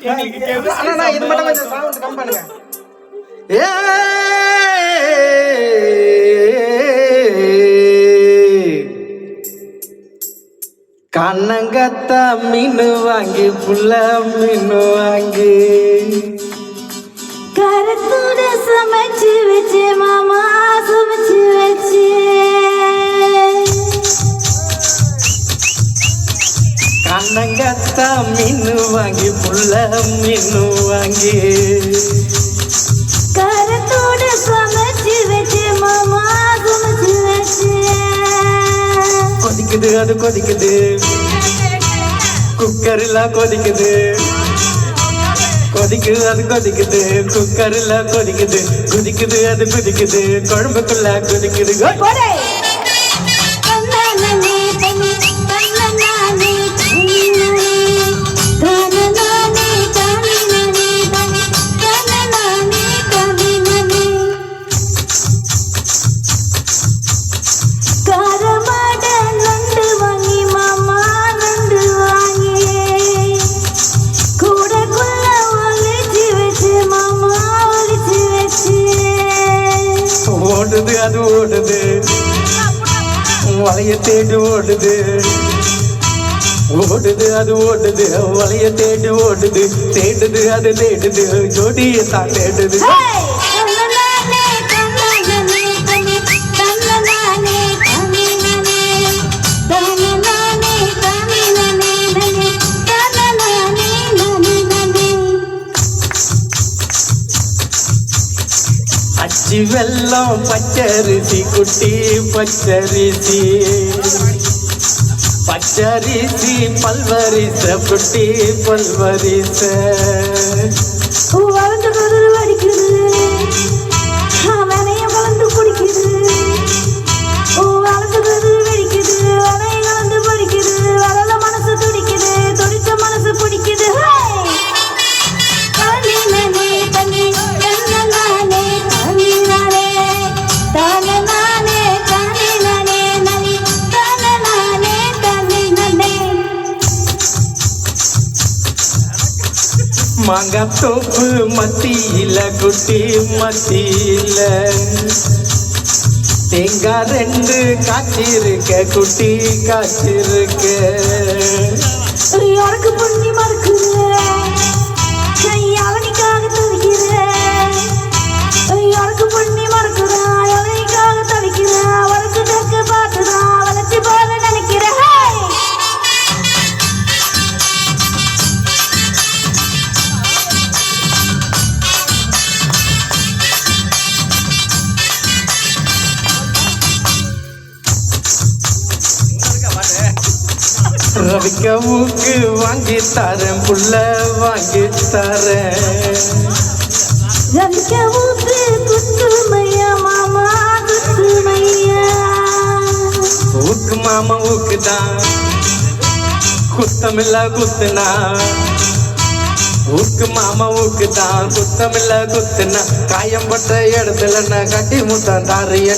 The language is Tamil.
இது மட்டும் கொஞ்சம் சவுண்ட் கம் பண்ணுங்க. கண்ணங்கத்தா மீனு வாங்கி புள்ள மீனு வாங்கி கரத்தோட சமைச்சு வச்சு மாமா சமைச்சு வச்சு கண்ணங்கத்தா மீனு வாங்கி புள்ள மீனு வாங்கி கரத்தோட சமைச்சு வச்சு மாமா சமைச்சு வச்சு கொதிக்குது அது கொதிக்குது குக்கர்ல கொதிக்குது கொதிக்குது அது கொதிக்குது குக்கர்ல கொதிக்குது குதிக்குது அது குதிக்குது குழம்புக்குள்ள குதிக்குது ஓடுது அது ஓடுது வளைய தேடி ஓடுது ஓடுது அது ஓடுது வளைய தேடி ஓடுது தேடுது அது தேடுது ஜோடியை தான் தேடுது அச்சி வெல்லம் பச்சரிசி குட்டி பச்சரிசி பச்சரிசி பல்வரிச குட்டி பல்வரிச வளர்ந்து கருது வடிக்குது வனைய கலந்து குடிக்குது வளர்ந்து கருது வெடிக்குது வனைய கலந்து படிக்குது வளர மனசு துடிக்குது துடிச்ச மனசு பிடிக்குது மாங்காய் தோப்பு மத்தியில குட்டி மத்தியில தேங்காய் ரெண்டு காய்ச்சிருக்க குட்டி காய்ச்சிருக்க யாருக்கு பொண்ணி மறுக்குது அவனிக்காக தவிக்கிறேன் யாருக்கு பொண்ணி மறுக்குதா அவனிக்காக தவிக்கிறேன் அவளுக்கு தக்க பார்த்துதான் வளர்ச்சி போல நினைக்கிறேன் ரவிக்க ஊக்கு வாங்கி தரேன் புள்ள வாங்கி தரேன் ரவிக்க ஊக்கு குத்துமையா மாமா குத்துமையா ஊக்கு மாமா ஊக்கு தான் குத்தமில்ல குத்துனா ஊக்கு மாமா ஊக்கு தான் குத்தமில்ல குத்துனா காயம் பட்ட இடத்துல நான் கட்டி முத்தான் தாரைய